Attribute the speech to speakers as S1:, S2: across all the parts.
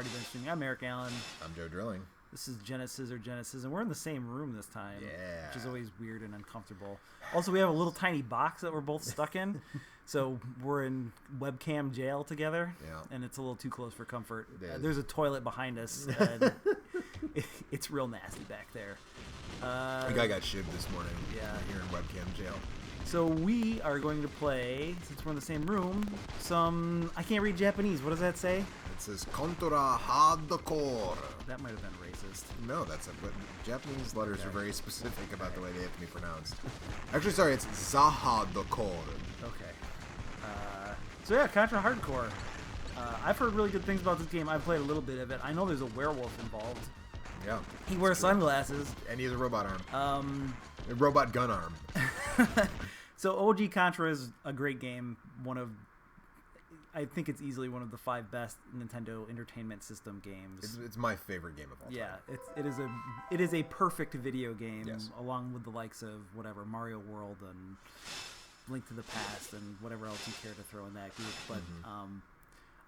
S1: already been streaming. I'm Eric Allen.
S2: I'm Joe Drilling.
S1: This is Genesis, and we're in the same room this time.
S2: Yeah.
S1: Which is always weird and uncomfortable. Also, we have a little tiny box that we're both stuck in. So we're in webcam jail together.
S2: Yeah.
S1: And it's a little too close for comfort.
S2: There's
S1: a toilet behind us. And it's real nasty back there.
S2: The guy got shivved this morning.
S1: Yeah.
S2: Here in webcam jail.
S1: So we are going to play, since we're in the same room, I can't read Japanese. What does that say?
S2: It says Contra hardcore.
S1: That might have been racist.
S2: No, that's it. But Japanese letters are very specific about the way they have to be pronounced. Actually, sorry, it's Zahadokor.
S1: Okay. So yeah, Contra Hardcore. I've heard really good things about this game. I've played a little bit of it. I know there's a werewolf involved.
S2: Yeah.
S1: He wears sunglasses.
S2: And he has a robot arm. A robot gun arm.
S1: So OG Contra is a great game. I think it's easily one of the 5 best Nintendo Entertainment System games.
S2: It's my favorite game of all time.
S1: Yeah, it is a perfect video game,
S2: Yes.
S1: along with the likes of whatever Mario World and Link to the Past and whatever else you care to throw in that group. But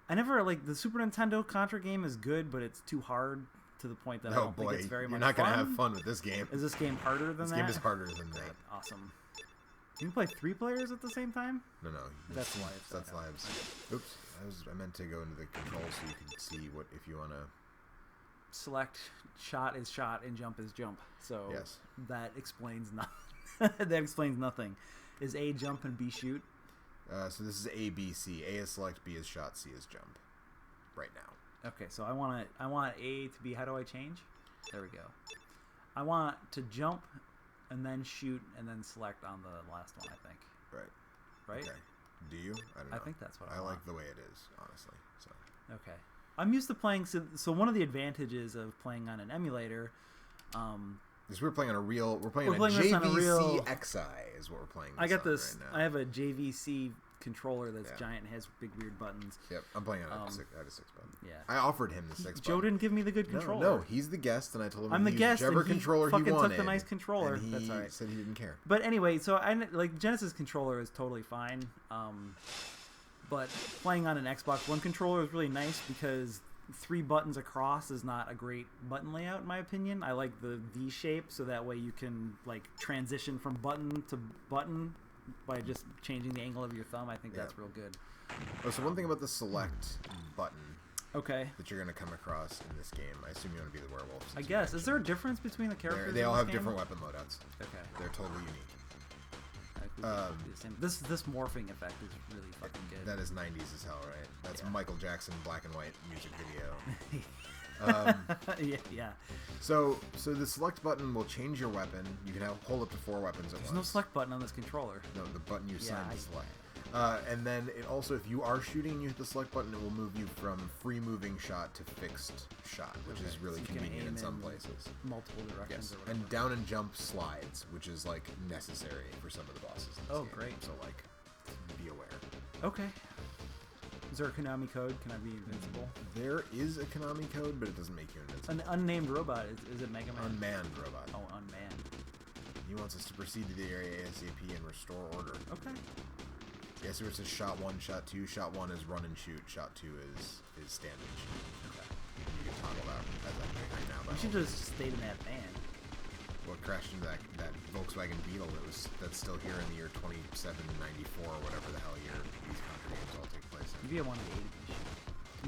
S1: I never the Super Nintendo Contra game is good, but it's too hard to the point that I don't think it's very much fun.
S2: You're not going to have fun with this game.
S1: Is this game harder than that?
S2: This game is harder than that.
S1: Awesome. Can you play 3 players at the same time?
S2: No.
S1: That's live.
S2: That's lives. Oops. I meant to go into the controls so you can see what if you want to.
S1: Select shot is shot and jump is jump. So
S2: yes.
S1: That explains nothing. That explains nothing. Is A jump and B shoot?
S2: So this is A, B, C. A is select, B is shot, C is jump. Right now.
S1: Okay, so I want A to be, how do I change? There we go. I want to jump and then shoot and then select on the last one, I think.
S2: Right?
S1: Okay.
S2: Do you? I don't know.
S1: I think that's what I
S2: want.
S1: want.
S2: Like the way it is, honestly. So.
S1: Okay. I'm used to playing, so one of the advantages of playing on an emulator,
S2: because we're playing on a real, we're playing
S1: this on a real
S2: XI is what we're playing.
S1: I got this.
S2: Right now.
S1: I have a JVC controller that's giant and has big weird buttons.
S2: Yep, I'm playing on a 6 button.
S1: Yeah,
S2: I offered him the 6
S1: Joe
S2: button.
S1: didn't give me the good controller.
S2: No, he's the guest, and I told him
S1: I'm the guest,
S2: whichever
S1: and he
S2: controller
S1: fucking
S2: he wanted.
S1: took the nice controller.
S2: And he
S1: that's all right.
S2: said he didn't care.
S1: But anyway, so Genesis controller is totally fine. But playing on an Xbox One controller is really nice because 3 buttons across is not a great button layout in my opinion. I like the V shape so that way you can transition from button to button by just changing the angle of your thumb. I think that's real good.
S2: Oh, so one thing about the select button that you're going to come across in this game, I assume you want to be the werewolf.
S1: I guess. Is there a difference between the characters?
S2: They all have
S1: in this
S2: different
S1: game?
S2: weapon loadouts.
S1: Okay.
S2: They're totally unique.
S1: This morphing effect is really fucking good.
S2: That is 90s as hell, right? That's Michael Jackson black and white music video.
S1: Yeah.
S2: So the select button will change your weapon. You can hold up to 4 weapons at once.
S1: There's no select button on this controller.
S2: No, the button you assign to select. And then it also, if you are shooting and you hit the select button, it will move you from free moving shot to fixed shot, which is really convenient in some places.
S1: Multiple directions.
S2: Yes. And down and jump slides, which is necessary for some of the bosses. In this game.
S1: Great.
S2: So be aware.
S1: Okay. Is there a Konami code? Can I be invincible?
S2: There is a Konami code, but it doesn't make you invincible.
S1: An unnamed robot. Is it Mega Man?
S2: Unmanned robot.
S1: Oh, unmanned.
S2: He wants us to proceed to the area ASAP and restore order.
S1: Okay.
S2: Yeah, so it says shot 1, shot 2. Shot 1 is run and shoot. Shot 2 is stand and shoot.
S1: Okay.
S2: You can toggle that as I'm doing right now.
S1: You should just stayed in that van.
S2: Well, it crashed into that Volkswagen Beetle that's still here in the year 2794 or whatever the hell year these Contra games all take place in.
S1: Maybe I wanted to shoot.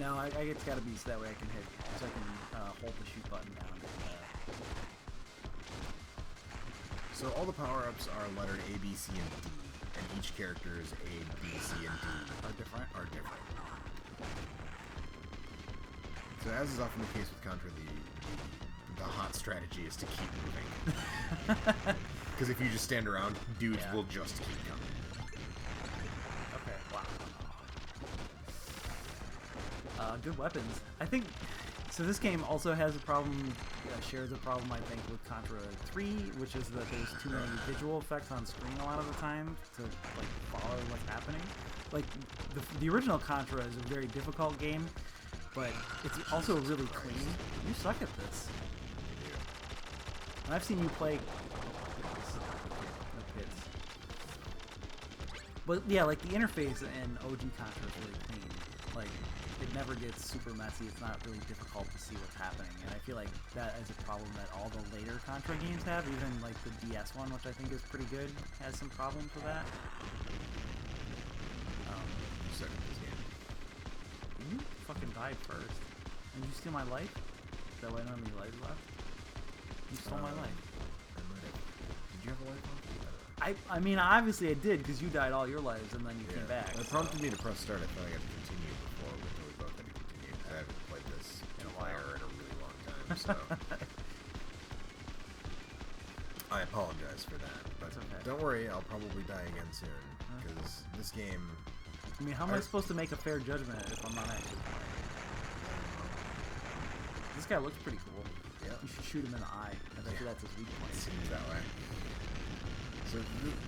S1: No, it's got to be so that way I can so I can hold the shoot button down.
S2: So all the power-ups are lettered A, B, C, and D. And each character's A, B, C, and D
S1: are different.
S2: So as is often the case with Contra, the hot strategy is to keep moving. Because if you just stand around, dudes will just keep coming.
S1: Okay, wow. Good weapons. I think... So this game also has a problem, shares a problem, I think, with Contra 3, which is that there's too many visual effects on screen a lot of the time to follow what's happening. The original Contra is a very difficult game, but it's also really clean. You suck at this. And I've seen you play the pits. But yeah, the interface in OG Contra is really clean. Like, it never gets super messy. It's not really difficult to see what's happening, and I feel like that is a problem that all the later Contra games have. Even like the DS one, which I think is pretty good, has some problems with that.
S2: Second this game.
S1: You fucking died first. And you steal my life? Is that why I don't have any lives left? You stole my life.
S2: I might have. Did you have a life on?
S1: I mean, obviously I did, because you died all your lives and then you came back.
S2: It prompted me to press start. I thought I got to continue before we both had to continue. I haven't played this in a really long time, so I apologize for that. But
S1: okay.
S2: Don't worry, I'll probably die again soon, because this game...
S1: I mean, how am I supposed to make a fair judgment if I'm not actually playing? This guy looks pretty cool.
S2: Yeah. You
S1: should shoot him in the eye. I bet you that's his weak point.
S2: It seems that way. So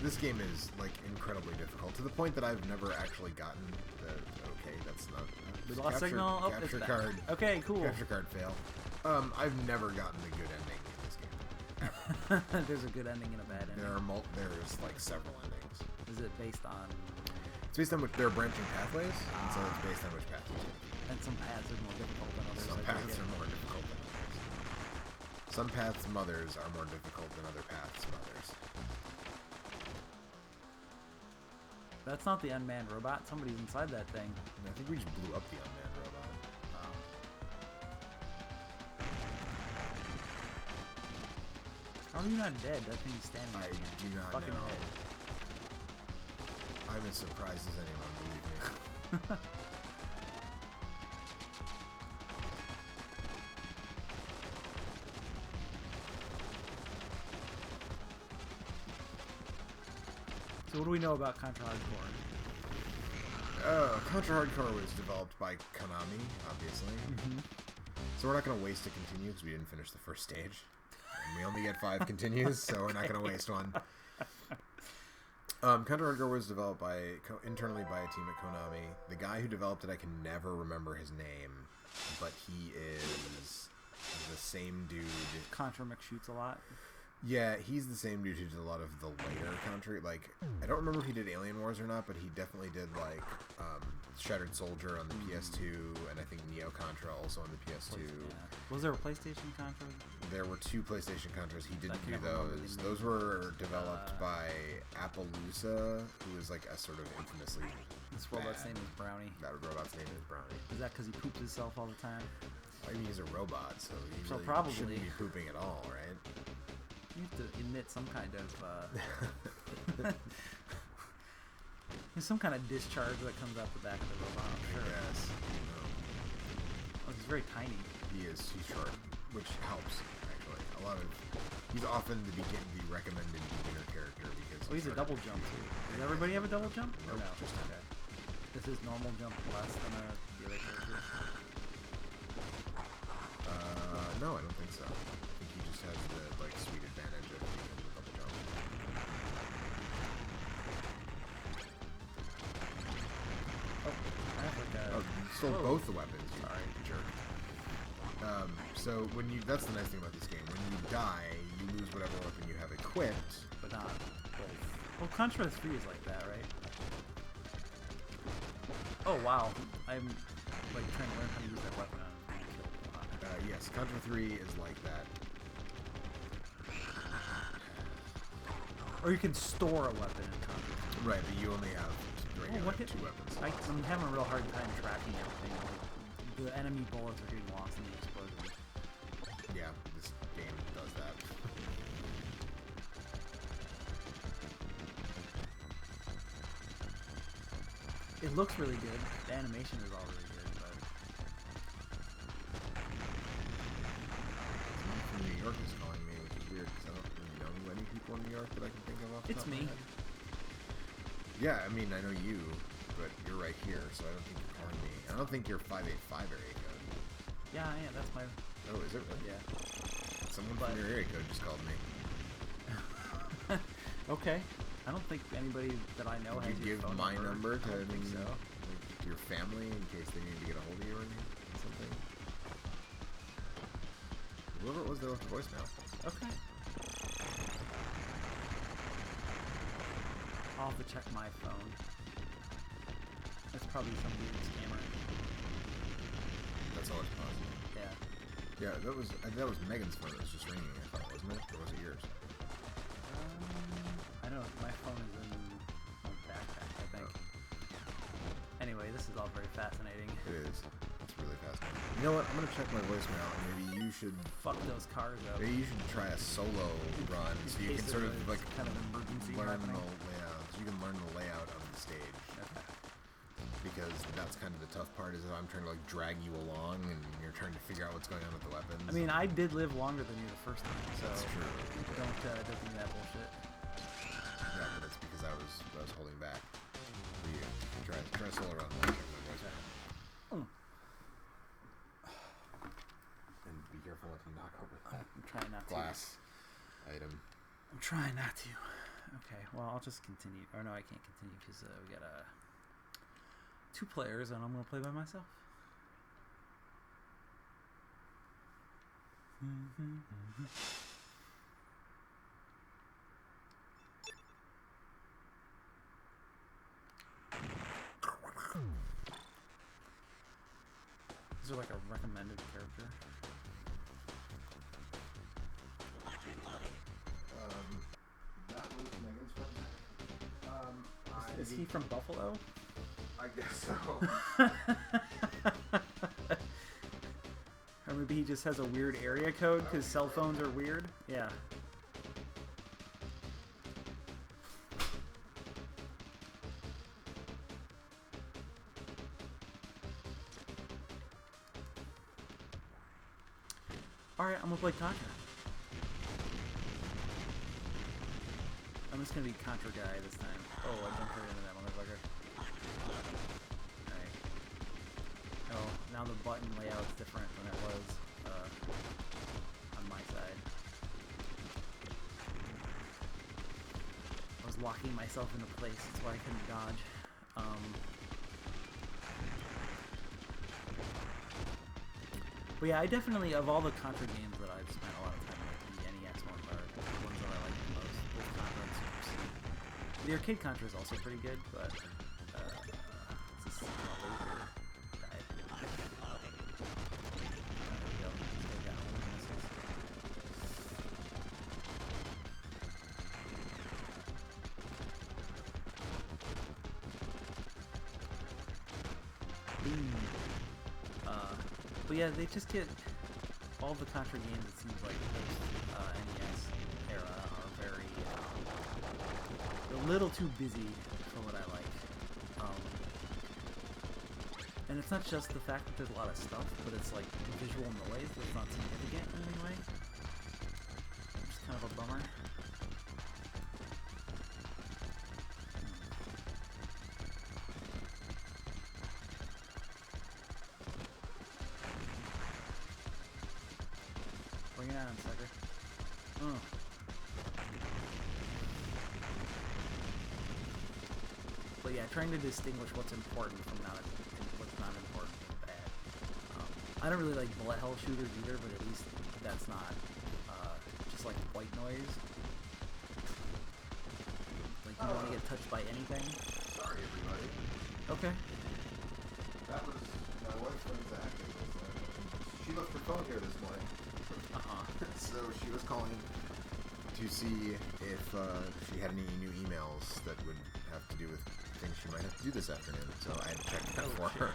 S2: this game is like incredibly difficult to the point that I've never actually gotten the that's not
S1: we lost signal. Oh,
S2: capture card.
S1: Okay, cool.
S2: Capture card fail. I've never gotten the good ending in this game.
S1: There's a good ending and a bad ending.
S2: There's like several endings.
S1: Is it based on?
S2: It's based on which they're branching pathways, and so it's based on which path you take.
S1: And some paths are more difficult than others.
S2: Some paths are more difficult than others. Some paths mothers are more difficult than other paths mothers.
S1: That's not the unmanned robot. Somebody's inside that thing.
S2: I think we just blew up the unmanned robot.
S1: Oh. How are you not dead? That thing's standing there.
S2: I do not
S1: fucking
S2: know.
S1: Head.
S2: I'm as surprised as anyone, believe me.
S1: So what do we know about Contra Hardcore?
S2: Contra Hardcore was developed by Konami, obviously. So we're not going to waste a continue because we didn't finish the first stage. And we only get 5 continues, so we're not going to waste one. Contra Hardcore was developed internally by a team at Konami. The guy who developed it, I can never remember his name, but he is the same dude.
S1: Contra McShoots a lot.
S2: Yeah, he's the same dude who did a lot of the later Contra. Like, I don't remember if he did Alien Wars or not, but he definitely did, like, Shattered Soldier on the PS2, and I think Neo Contra also on the PS2.
S1: Yeah. Was there a PlayStation Contra?
S2: There were 2 PlayStation Contras. He didn't do
S1: remember
S2: those. Those were developed by Appaloosa, who is, like, a sort of infamously
S1: This robot's name is Brownie.
S2: That robot's name is Brownie.
S1: Is that because he poops himself all the time?
S2: I mean, he's a robot, so he really
S1: probably
S2: shouldn't be pooping at all, right?
S1: You have to emit some kind of there's some kind of discharge that comes out the back of the robot, I'm sure.
S2: Yes.
S1: Oh, he's very tiny.
S2: He's short, which helps, actually. He's often the recommended beginner character because
S1: he's a double jump too. Does everybody have a double jump?
S2: Nope,
S1: no?
S2: Just
S1: okay. This is normal jump less than the other characters?
S2: No, I don't think so. I think he just has the, like, sweet advantage of being able to double jump. You stole both the weapons, you jerk. So that's the nice thing about this game. When you die, you lose whatever weapon you have equipped.
S1: But not both. Well, Contra 3 is like that, right? Oh, wow. I'm, like, trying to learn how to use that weapon on
S2: Yes, Contra 3 is like that.
S1: Or you can store a weapon in Contra 3.
S2: Right, but you only have 2 weapons.
S1: I'm having a real hard time tracking everything. Like, the enemy bullets are getting lost in the explosion.
S2: Yeah, this game does that.
S1: It looks really good. The animation is all really good, but
S2: someone from New York is calling me, which is weird because I don't really know any people in New York that I can think of off the
S1: it's
S2: top of
S1: me.
S2: my head. Yeah, I mean, I know you, but you're right here, so I don't think you're calling me. I don't think you're 585 area code.
S1: Yeah, that's my...
S2: Oh, is it really?
S1: Yeah.
S2: Someone from your area code just called me.
S1: Okay. I don't think anybody that I know has
S2: your phone number. Did you give my number to your family in case they need to get a hold of you or something? Whoever it was, they left a voicemail.
S1: Okay. I'll have to check my phone. That's probably some weird scammer.
S2: That's always possible.
S1: Yeah.
S2: Yeah, that was Megan's phone that was just ringing, I thought, wasn't it? Or was it yours?
S1: I don't know. My phone is in my backpack, I think. Anyway, this is all very fascinating.
S2: It is. It's really fascinating. You know what? I'm gonna check my voicemail, and maybe you should...
S1: Fuck those cars up.
S2: Maybe you should try a solo run, so you can sort of, like,
S1: kind of emergency
S2: learn
S1: happening.
S2: the layout. So you can learn the layout of the stage.
S1: Okay.
S2: Because that's kind of the tough part, is if I'm trying to, like, drag you along, and you're trying to figure out what's going on with the weapons.
S1: I mean, I did live longer than you the first time, so...
S2: That's true.
S1: Don't give me that bullshit.
S2: Yeah, but it's because I was holding back. You try a solo run while I check my voicemail. And be careful if you knock over that
S1: I'm trying not
S2: glass item.
S1: I'm trying not to. Okay, well, I'll just continue. Or no, I can't continue because we got 2 players and I'm going to play by myself. Is there like a recommended character?
S2: That was Megan's friend.
S1: Is he from Buffalo?
S2: I guess so.
S1: Or maybe he just has a weird area code because cell phones are weird? Yeah. Alright, I'm gonna play Contra. I'm just gonna be Contra guy this time. Oh, I jumped right into that motherfucker. Alright. Oh, now the button layout's different than it was on my side. I was locking myself into place, that's why I couldn't dodge. But yeah, I definitely, of all the Contra games that I've spent a lot of time with, the NEX ones are the ones that I like the most. Both Contra and Super C. The arcade Contra is also pretty good, but it's just a laser dive. There we go. Still got all the missiles. Boom. But yeah, they just get all the Contra games. It seems like post NES era are very they're a little too busy for what I like. And it's not just the fact that there's a lot of stuff, but it's like the visual noise that's not significant in any way. Which is kind of a bummer. Bring it on, sucker. But yeah, trying to distinguish what's important from what's not important and bad. I don't really like bullet hell shooters either, but at least that's not just like white noise. Like you don't want to get touched by anything.
S2: Sorry, everybody.
S1: Okay.
S2: That was my wife's friend Zach. She left her phone here this morning. So she was calling to see if she had any new emails that would have to do with things she might have to do this afternoon. So I had checked that for her.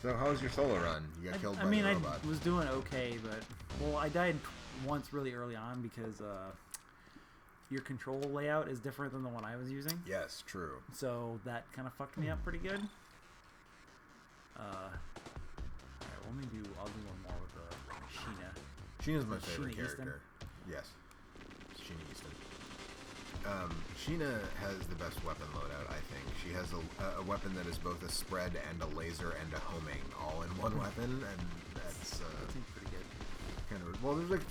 S2: So how was your solo run? You got killed by the robot.
S1: I was doing okay, but well, I died once really early on because your control layout is different than the one I was using.
S2: Yes, true.
S1: So that kind of fucked me up pretty good. Alright, I'll do one more with Sheena.
S2: Sheena's my favorite
S1: Sheena
S2: character. Yes. Sheena Easton. Sheena has the best weapon loadout, I think. She has a weapon that is both a spread and a laser and a homing all in one weapon, and that's
S1: pretty good.
S2: Kind of well. There's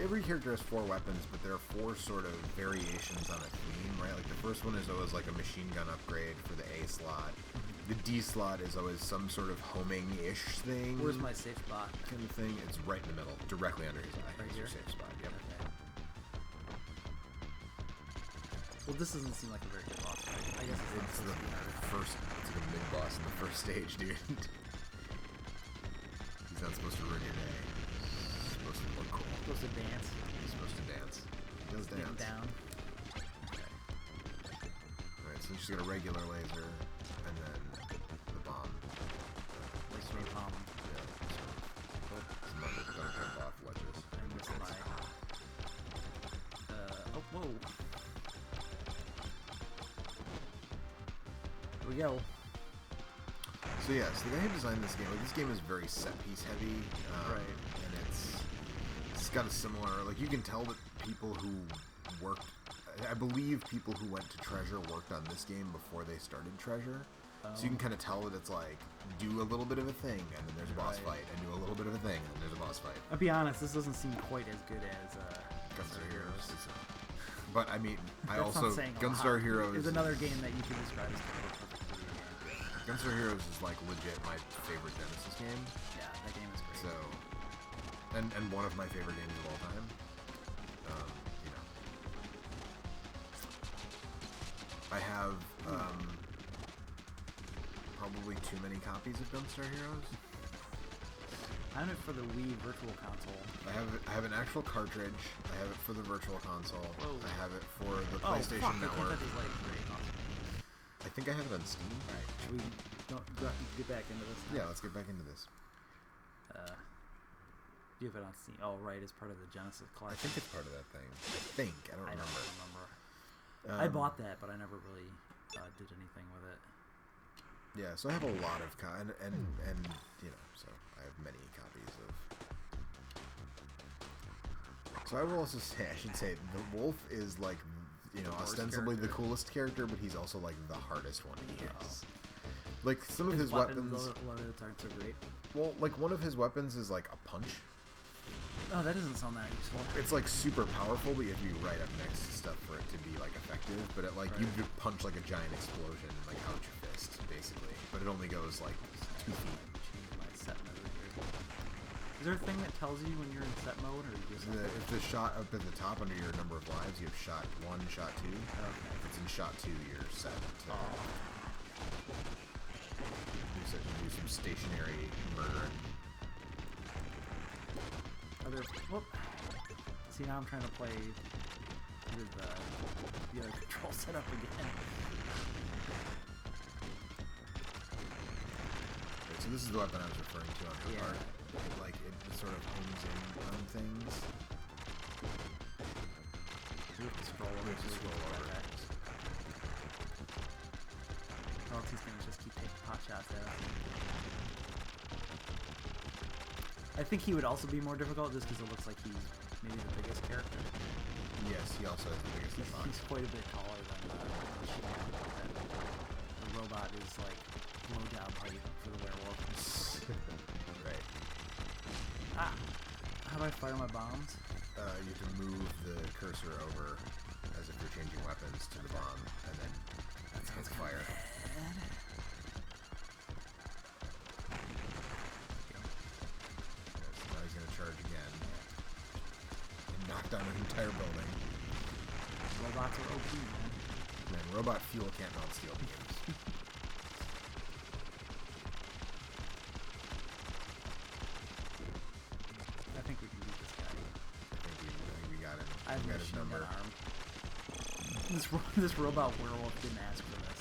S2: every character has 4 weapons, but there are 4 sort of variations on a theme, right? Like the first one is always like a machine gun upgrade for the A slot. The D slot is always some sort of homing-ish thing.
S1: Where's my safe spot?
S2: Kind of thing. It's right in the middle, directly under his eye.
S1: Right
S2: It's
S1: here?
S2: your safe spot. Yep.
S1: Okay. Well, this doesn't seem like a very good boss fight. I guess it's not
S2: It's
S1: supposed to be hard.
S2: it's like a mid boss in the first stage, dude. He's not supposed to ruin your day. He's supposed to look cool.
S1: Supposed to dance.
S2: He's supposed to dance. He does
S1: Getting
S2: dance.
S1: down. Okay.
S2: Alright, so you just got a regular laser, and then the bomb.
S1: Like straight palm.
S2: Yeah, some other don't jump off ledges.
S1: I missed my. Oh, whoa. Here we go.
S2: So yeah, so the guy who designed this game, like this game is very set piece heavy,
S1: Right.
S2: and it's got a similar, like you can tell that people who worked, I believe people who went to Treasure worked on this game before they started Treasure, so you can kind of tell that it's like, do a little bit of a thing, and then there's a boss fight, and do a little bit of a thing, and then there's a boss fight.
S1: I'll be honest, this doesn't seem quite as good as
S2: Gunstar Heroes. But I mean,
S1: That's not saying a
S2: Gunstar
S1: lot.
S2: Heroes
S1: is another game that you can describe as kind of a perfect video game.
S2: Gunstar Heroes is like legit my favorite Genesis game.
S1: Yeah, that game is great.
S2: So, and one of my favorite games of all time. You know, I have probably too many copies of Gunstar Heroes.
S1: I have it for the Wii Virtual Console.
S2: I have an actual cartridge. I have it for the Virtual Console.
S1: Whoa.
S2: I have it for the
S1: Oh,
S2: PlayStation
S1: fuck,
S2: Network.
S1: I think that is like great. Awesome.
S2: I think I have it on Steam.
S1: Alright, should we get back into this now?
S2: Yeah, let's get back into this.
S1: You have it on Steam. Oh, right, it's part of the Genesis
S2: I
S1: collection.
S2: think it's part of that thing. I don't
S1: I
S2: remember.
S1: don't remember. I bought that, but I never really did anything with it.
S2: Yeah, so I have a lot of and you know, so I have many copies of. So I will also say, I should say, the Wolf is like, you know, ostensibly the coolest character, but he's also like the hardest one to use. Like some of his weapons.
S1: A lot of the times are great.
S2: Well, like one of his weapons is like a punch.
S1: Oh, that doesn't sound that useful.
S2: It's like super powerful, but you have to be right up next to stuff for it to be like effective. But it like you could punch like a giant explosion like out your fist, basically. But it only goes like 2 feet.
S1: Change my set mode here. Is there a thing that tells you when you're in set mode, or you just?
S2: If the shot up at the top under your number of lives, you have shot 1, shot 2.
S1: Okay.
S2: If it's in shot 2, you're set to do some stationary murdering.
S1: Whoop. See, now I'm trying to play with the other control setup again.
S2: Okay, so this is the weapon I was referring to on the part. Like it sort of homes in on things.
S1: You have to scroll over. Or else he's gonna just keep taking pot shots at us. I think he would also be more difficult just because it looks like he's maybe the biggest character.
S2: Yes, he also has the biggest hitbox.
S1: He's quite a bit taller than the machine. The robot is like blowjob height for the werewolf.
S2: Right.
S1: Ah! How do I fire my bombs?
S2: You have to move the cursor over as if you're changing weapons to the bomb, and then hit fire. Now he's gonna charge again and knock down an entire building.
S1: Robots are OP, man.
S2: Man, robot fuel can't melt steel beams.
S1: I think we can beat this guy.
S2: I think we got him.
S1: I have
S2: We
S1: a
S2: got his
S1: machine gun
S2: number.
S1: arm. This robot werewolf didn't ask for this.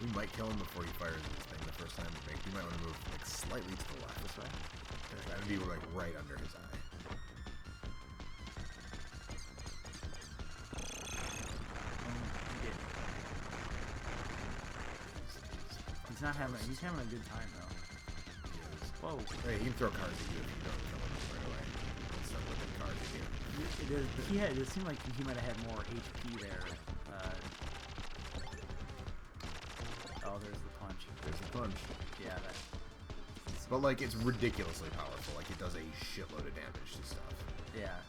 S2: We might kill him before he fires this thing the first time. Like, we might want to move like slightly to the left.
S1: This way?
S2: That would be like right under his eye.
S1: He's having a good time though. Whoa.
S2: Hey, he can throw cards at you if you don't kill him right away. Instead of looking cards at you.
S1: It seemed like he might have had more HP there. Oh, there's the punch.
S2: There's the punch.
S1: Yeah, that.
S2: But like, it's ridiculously powerful. Like, it does a shitload of damage to stuff.
S1: Yeah.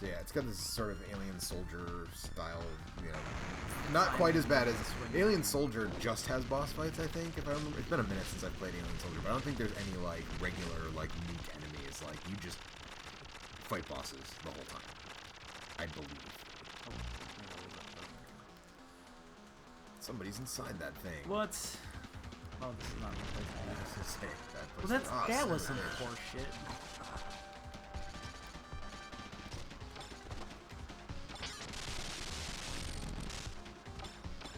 S2: So yeah, it's got this sort of Alien Soldier style, not quite as bad as Alien Soldier. Just has boss fights, I think. If I remember, it's been a minute since I've played Alien Soldier, but I don't think there's any like regular like unique enemies. Like you just fight bosses the whole time, I believe. Somebody's inside that thing.
S1: What? Oh, this is not the place I
S2: was gonna say,
S1: Well, that was some poor shit.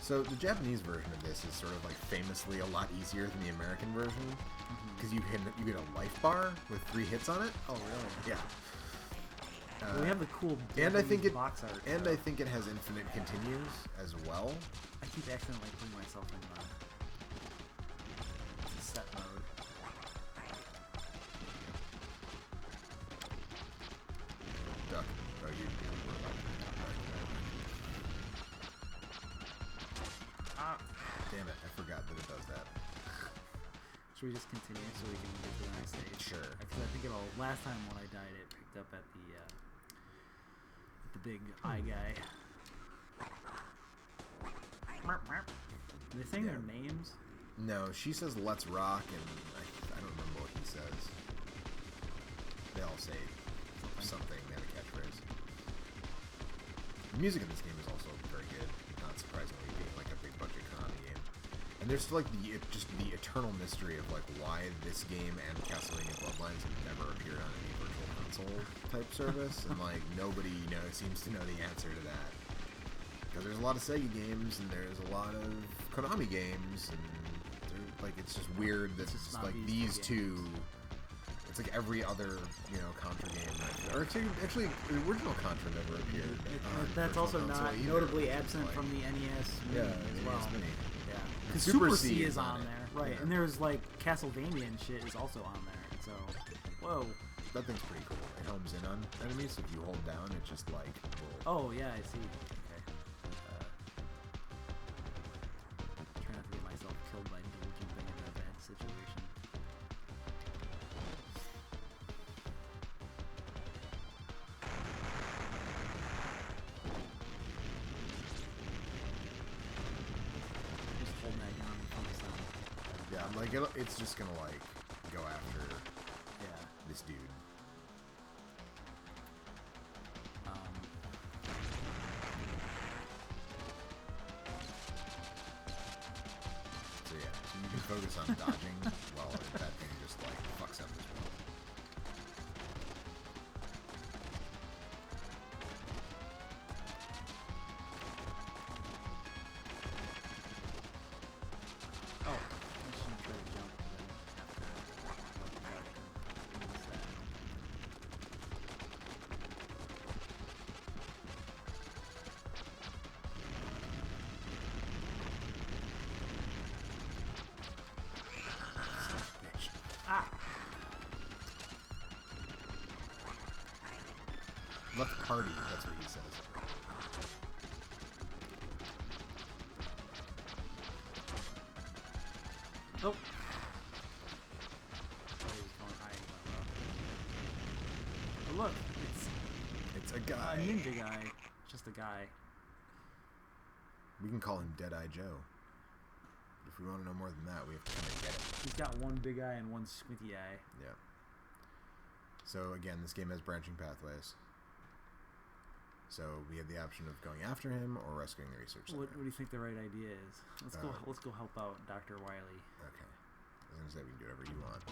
S2: So the Japanese version of this is sort of like famously a lot easier than the American version, because you get a life bar with 3 hits on it.
S1: Oh really?
S2: Yeah.
S1: Well, we have the cool
S2: and I think
S1: box art.
S2: And I think it has infinite continues as well.
S1: I keep accidentally putting myself in the set mode.
S2: Duck. Oh, you
S1: Ah.
S2: Damn it! I forgot that it does that.
S1: Should we just continue so we can get to the next stage?
S2: Sure.
S1: Because I think last time when I died, it picked up at the big eye guy. Are they saying their names?
S2: No, she says "Let's rock," and I don't remember what he says. They all say something. They have a catchphrase. The music in this game is also very good, not surprisingly, being like a big budget Konami game. And there's like the eternal mystery of like why this game and Castlevania Bloodlines have never appeared on any virtual console type service, and like nobody seems to know the answer to that. Because there's a lot of Sega games and there's a lot of Konami games, and like it's just weird that it's just like these two. It's like every other Contra game, or actually the original Contra never appeared.
S1: That's also not notably absent from the NES Mini as well.
S2: NES Mini.
S1: Yeah, because Super C is on there, right? Yeah. And there's like Castlevania and shit is also on there. So, whoa.
S2: That thing's pretty cool. It homes in on enemies. So if you hold down, it just like will...
S1: Oh yeah, I see. Okay. Try not to get myself killed by double jumping in a bad situation. Just hold that down and focus on.
S2: Yeah, like it's just gonna like go after this dude. So yeah, so you can focus on dodging while that thing just like fucks up as well.
S1: Oh, I shouldn't try to jump because I have to miss that.
S2: Bitch.
S1: Ah!
S2: Left party, that's what he says.
S1: Nope. Oh, he was going high. Oh, look,
S2: It's a guy.
S1: a ninja guy. Just a guy.
S2: We can call him Deadeye Joe. If we want to know more than that, we have to kind of get it.
S1: He's got one big eye and one squinty eye.
S2: Yeah. So again, this game has branching pathways. So we have the option of going after him or rescuing the research center.
S1: What do you think the right idea is? Let's go. Let's go help out Dr. Wily.
S2: Okay. I was gonna say we can do whatever you want.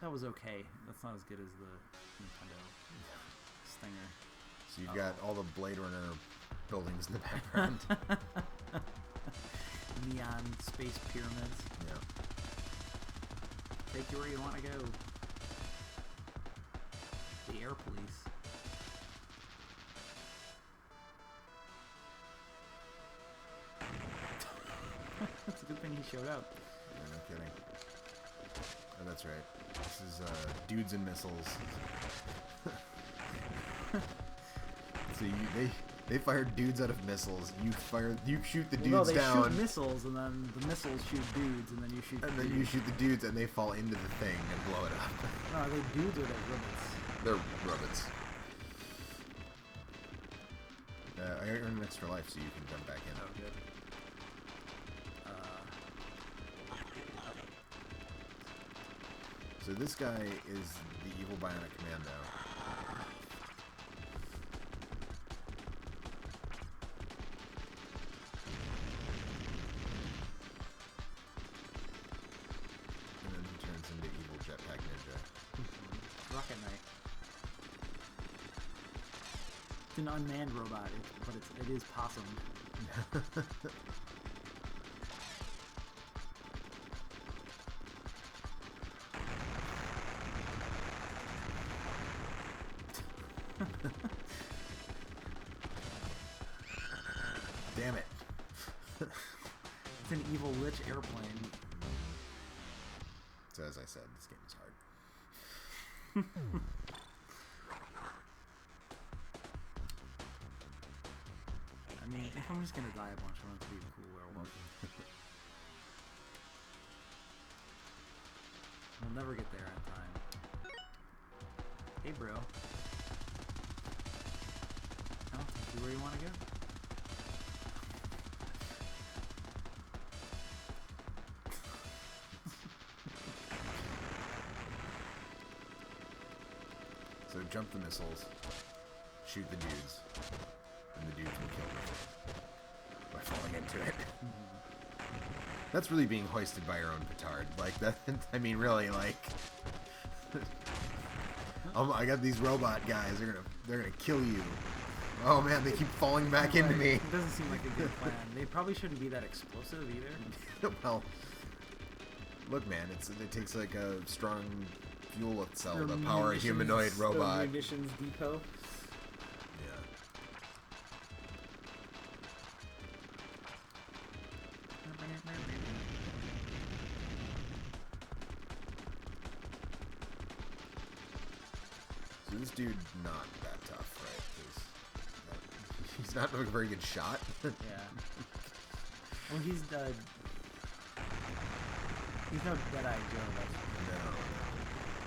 S1: That was okay. That's not as good as the Nintendo Stinger.
S2: So you've got all the Blade Runner buildings in the background.
S1: Neon space pyramids.
S2: Yeah.
S1: Take you where you want to go. The air police. That's a good thing he showed up.
S2: Yeah, no kidding. Oh, that's right. This is dudes and missiles. So they fire dudes out of missiles. You shoot the dudes
S1: no, they
S2: down.
S1: shoot missiles, and then the missiles shoot dudes, and then you shoot.
S2: And then you shoot the dudes, and they fall into the thing and blow it up.
S1: No, they dudes are the robots.
S2: They're robots. I earned an extra life, so you can jump back in.
S1: Oh, good.
S2: So this guy is the evil bionic commando. And then he turns into evil jetpack ninja.
S1: Rocket Knight. It's an unmanned robot, but it is possum.
S2: Damn it.
S1: It's an evil lich airplane.
S2: So as I said, this game is hard.
S1: I mean, if I'm just gonna die a bunch, I want it to be a cool werewolf. We'll never get there on time. Hey, bro. I'll take you where you want to go.
S2: So jump the missiles, shoot the dudes, and the dudes will kill you by falling into it. That's really being hoisted by your own petard. Like that. I mean, really, like. I got these robot guys. They're gonna kill you. Oh man, they keep falling back into me.
S1: It doesn't seem like a good plan. They probably shouldn't be that explosive either.
S2: Well, look, man, it takes like a strong fuel cell to power a humanoid robot.
S1: Munitions depot.
S2: Yeah. So this dude not that tough, right? He's not a very good shot.
S1: Yeah. Well, he's no Dead-Eye Joe.
S2: No.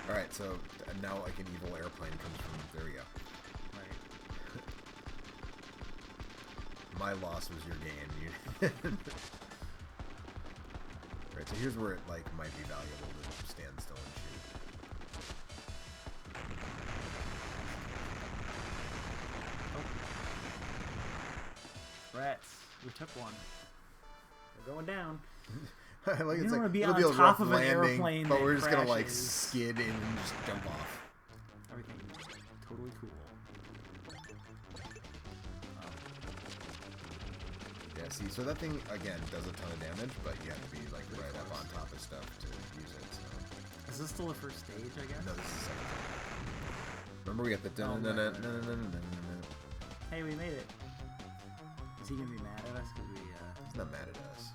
S2: All right, so now like an evil airplane comes from. There we go.
S1: Right.
S2: My loss was your gain. Right, so here's where it like might be valuable to stand still and shoot.
S1: Oh. Rats. We took one. We're going down.
S2: I like
S1: You
S2: it's
S1: don't
S2: like
S1: wanna be
S2: it'll
S1: on
S2: be a
S1: top
S2: rough
S1: of an
S2: landing,
S1: airplane
S2: but
S1: that
S2: we're just gonna like
S1: crashes.
S2: skid in and just jump off.
S1: Everything's totally cool.
S2: Yeah, see, so that thing again does a ton of damage, but you have to be like right up on top of stuff to use it. So.
S1: Is this still the first stage, I guess?
S2: No, this is the second thing. Remember we got the
S1: Hey, we made it. Is he gonna be mad at us because we
S2: He's not mad at us.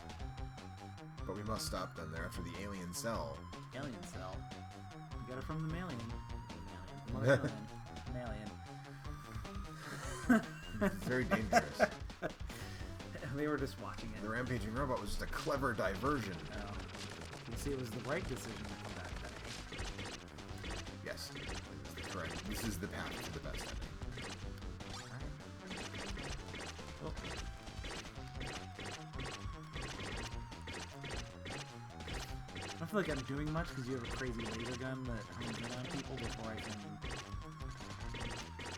S2: But we must stop them there after the alien cell.
S1: alien cell? We got it from the Malian. Mother Malian.
S2: It's very dangerous.
S1: They were just watching it.
S2: The rampaging robot was just a clever diversion.
S1: Oh. You see, it was the right decision to come back that day.
S2: Yes, correct. This is the path to the best ending.
S1: Oh. I don't feel like I'm doing much because you have a crazy laser gun that hones in on people before I can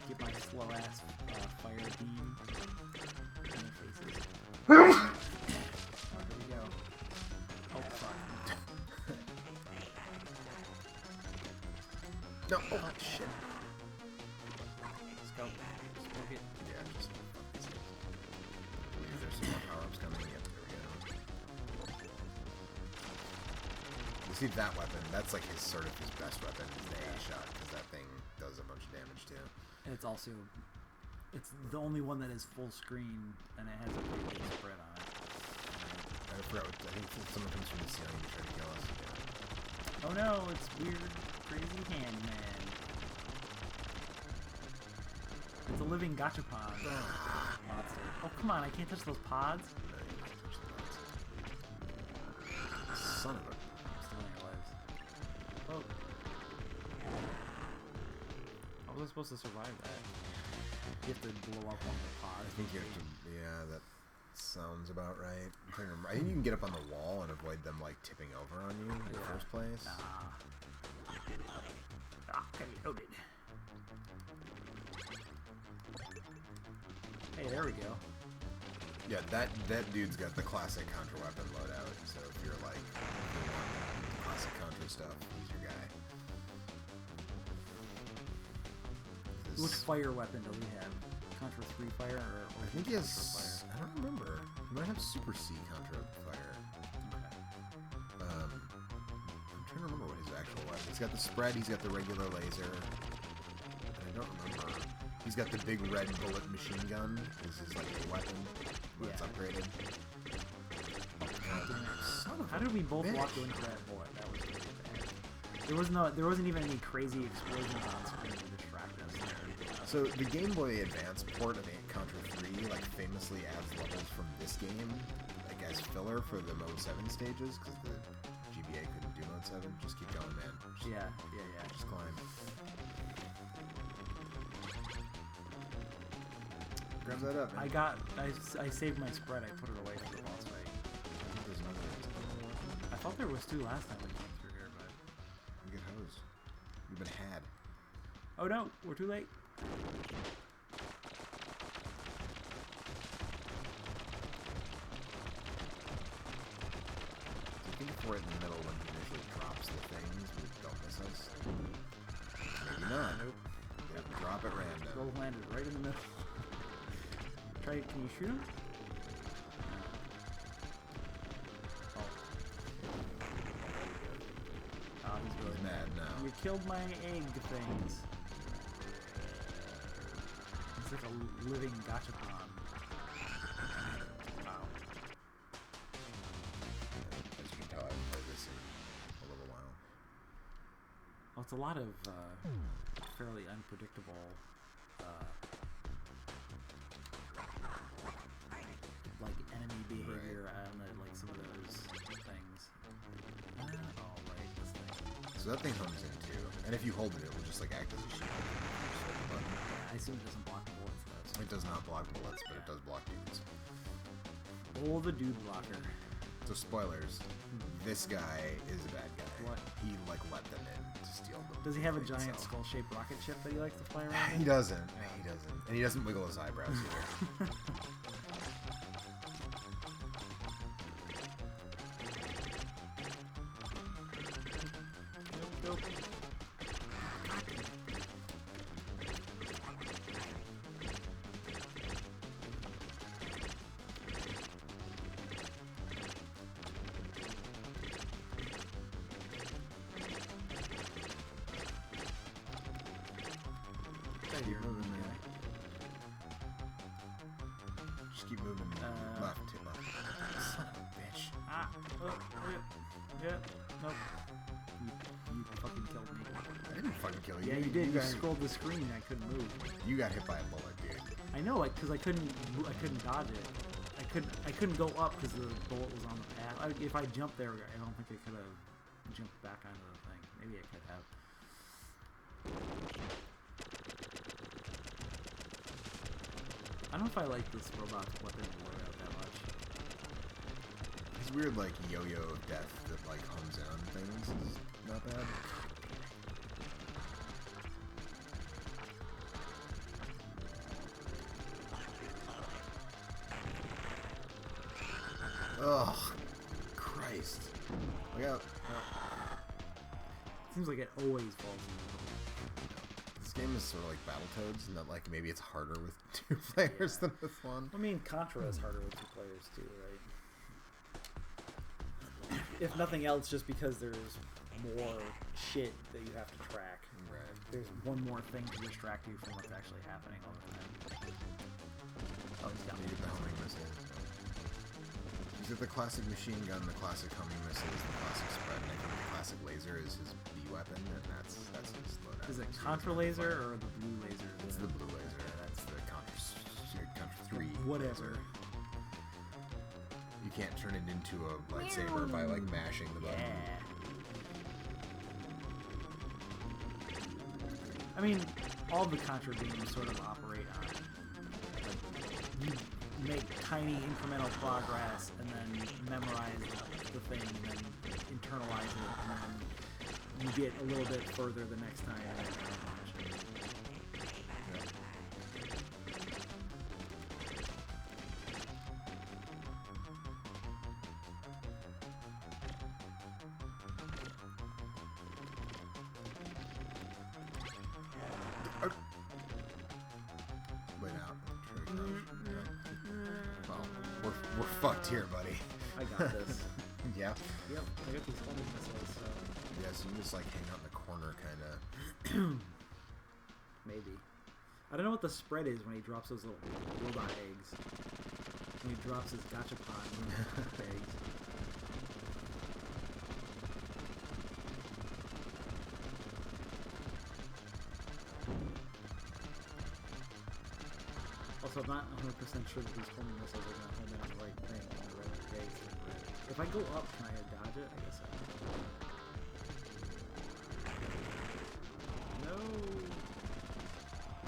S1: get my slow ass fire beam in their faces. Oh, here we go. Oh, fuck.
S2: No, oh shit.
S1: Let's go. Smoke it.
S2: Yeah, just fuck these things. There's some more power-ups coming. Yep, there we go. You see that weapon? That's like his sort of his best weapon, is the A shot, because that thing does a bunch of damage too.
S1: And it's also, it's the only one that is full screen, and it has a pretty big spread on it.
S2: I forgot. I think someone comes from the ceiling to try to kill us. Yeah.
S1: Oh no, it's weird, crazy hand man. It's a living gachapon monster. Oh come on, I can't touch those pods.
S2: Son of a.
S1: I'm stealing your lives. Oh. was supposed to survive that? You have to blow up on the pod.
S2: I think you have to. Yeah, that sounds about right. I'm trying to remember. I think you can get up on the wall and avoid them like tipping over on you in the first place.
S1: Okay, loaded. Hey, there we go.
S2: Yeah, that dude's got the classic Contra weapon loadout. So if you're like classic Contra stuff, he's your guy.
S1: Which fire weapon do we have? Contra 3 fire or
S2: I think he has.
S1: fire?
S2: I don't remember. He might have Super C Contra fire. I'm trying to remember what his actual weapon. He's got the spread. He's got the regular laser. And I don't remember. He's got the big red bullet machine gun. This is like a weapon when it's upgraded.
S1: How did we both walk into that bullet? That was really bad. There wasn't even any crazy explosions on screen to distract us.
S2: So the Game Boy Advance port of Contra 3 like famously adds levels from this game like as filler for the Mode 7 stages because the GBA couldn't do Mode 7. Just keep going, man.
S1: Yeah.
S2: Just climb. Grab that up, man.
S1: I saved my spread. I put it away for the boss fight.
S2: I think there's another one.
S1: I thought there was 2 last time we came through here, but
S2: You get hosed. You've been had.
S1: oh no, we're too late.
S2: I think if we're in the middle when he initially drops the things, we don't miss us. Maybe not.
S1: Nope.
S2: Yep, drop at random.
S1: Gold landed right in the middle. Can you shoot him? Oh, he's really
S2: mad now.
S1: You killed my egg things. It's like a living gachapon. Wow.
S2: As you can tell, I haven't played this in a little while.
S1: Well, it's a lot of fairly unpredictable like enemy behavior and like some of those things. Oh, right, this thing.
S2: So that thing homes in too, and if you hold it, it will just like act as a shield. Just hold the button.
S1: Yeah, I assume it doesn't block bullets though.
S2: It does not block bullets, but it does block dudes.
S1: Oh, the dude blocker.
S2: So spoilers, this guy is a bad guy.
S1: What?
S2: He like let them in to steal them.
S1: Does he have a giant skull-shaped rocket ship that he likes to fly around?
S2: He doesn't. He doesn't. And he doesn't wiggle his eyebrows either.
S1: Nope.
S2: Keep moving, man. Just keep moving. Left, to left. Son of a bitch.
S1: Yeah. Nope. You fucking killed me.
S2: I didn't fucking kill you.
S1: Yeah, you did. You
S2: got,
S1: scrolled the screen. I couldn't move.
S2: You got hit by a bullet, dude.
S1: I know, like, because I couldn't dodge it. I couldn't go up because the bullet was on the path. If I jumped there, I don't think I could have jumped back onto the thing. Maybe I could have. I don't know if I like this robot's weapon loadout that much.
S2: His weird, like, yo-yo of death that, like, homes in on things is not bad. Ugh. Christ. Look out.
S1: Seems like it always falls in the middle.
S2: This game is sort of like Battletoads, and that, like, maybe it's harder with 2 players than with 1.
S1: I mean, Contra is harder with 2 players too, right? If nothing else, just because there's more shit that you have to track.
S2: Right.
S1: There's one more thing to distract you from what's actually happening all the time. Oh, he's got me.
S2: The homing missile. He's got the classic machine gun, the classic homing missiles, the classic spread, and I think the classic laser is his B weapon, and that's his loadout.
S1: Is it Contra laser or the blue laser?
S2: It's the blue laser. That's the Contra 3.
S1: Whatever.
S2: Laser. You can't turn it into a lightsaber by like mashing the button.
S1: Yeah. I mean, all the Contra games sort of operate on like you make tiny incremental progress and then memorize the thing and then internalize it and then you get a little bit further the next time.
S2: We're fucked here, buddy.
S1: I got this.
S2: Yeah?
S1: Yep, I got these homing missiles, so...
S2: Yeah, so you just, like, hang out in the corner, kind of.
S1: Maybe. I don't know what the spread is when he drops those little robot eggs. When he drops his gachapon eggs. Also, I'm not 100% sure that these homing missiles are going to home in on the right thing on the right base. If I go up, can I dodge it? I guess I can. No!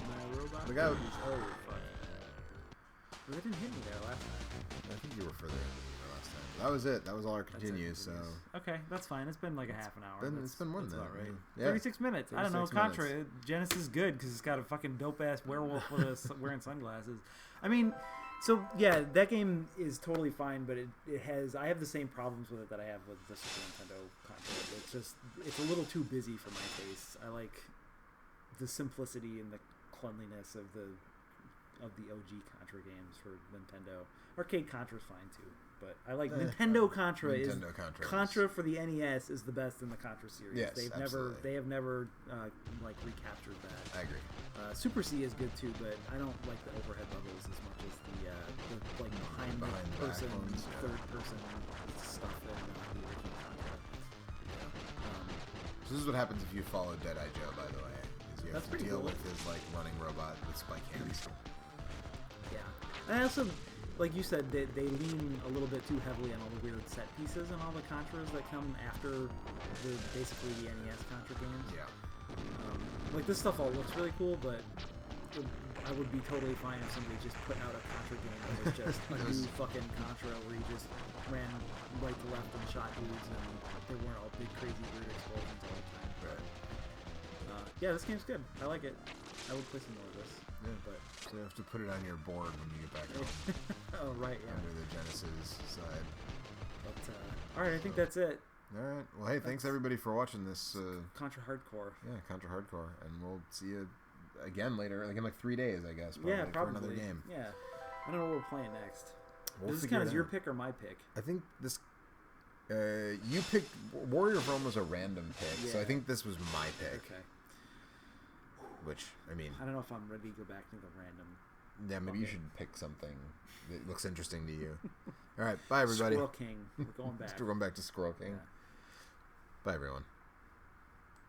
S1: My robot.
S2: Look out!
S1: Oh, fuck. Well, they didn't hit me there last time.
S2: I think you were further in than you were last time. That was it. That was all our continues, so...
S1: Okay, that's fine. It's been like a half an hour.
S2: It's been more than that.
S1: About right.
S2: Yeah.
S1: 36 minutes. I don't know.
S2: 36
S1: Contra.
S2: minutes.
S1: Genesis is good because it's got a fucking dope-ass werewolf with wearing sunglasses. I mean... So, yeah, that game is totally fine, but it has... I have the same problems with it that I have with the Super Nintendo Contra. It's just... It's a little too busy for my taste. I like the simplicity and the cleanliness of the OG Contra games for Nintendo. Arcade Contra's fine, too. But I like Nintendo Contra. Contra for the NES is the best in the Contra series.
S2: Yes, absolutely.
S1: They have never like recaptured that.
S2: I agree.
S1: Super C is good too, but I don't like the overhead levels as much as the like behind the person, third person stuff in the original Contra.
S2: So this is what happens if you follow Deadeye Joe, by the way. Is you have to deal with his like running robot with spike hands.
S1: Yeah, and I also. Like you said, they lean a little bit too heavily on all the weird set pieces and all the Contras that come after basically the NES Contra games.
S2: Yeah.
S1: Like this stuff all looks really cool, but I would be totally fine if somebody just put out a Contra game that was just a new fucking Contra where you just ran right to left and shot dudes and they weren't all big crazy weird explosions all the time.
S2: Right.
S1: Yeah, this game's good. I like it. I would play some more of this.
S2: Yeah.
S1: But
S2: so you have to put it on your board when you get back home.
S1: Oh, right, yeah.
S2: Under the Genesis side.
S1: But, alright, I think that's it.
S2: Alright. Well, hey, thanks everybody for watching this.
S1: Contra Hardcore.
S2: Yeah, Contra Hardcore. And we'll see you again later, like in like 3 days, I guess.
S1: Probably,
S2: for another game.
S1: Yeah. I don't know what we're playing next. This is
S2: kind
S1: of your pick or my pick?
S2: I think this... you picked... Warrior of Rome was a random pick, so I think this was my pick.
S1: Okay.
S2: Which, I mean...
S1: I don't know if I'm ready to go back to the random...
S2: Yeah, maybe you should pick something that looks interesting to you. All right, bye everybody.
S1: Squirrel King. We're going back.
S2: We're going back to Squirrel King.
S1: Yeah.
S2: Bye everyone.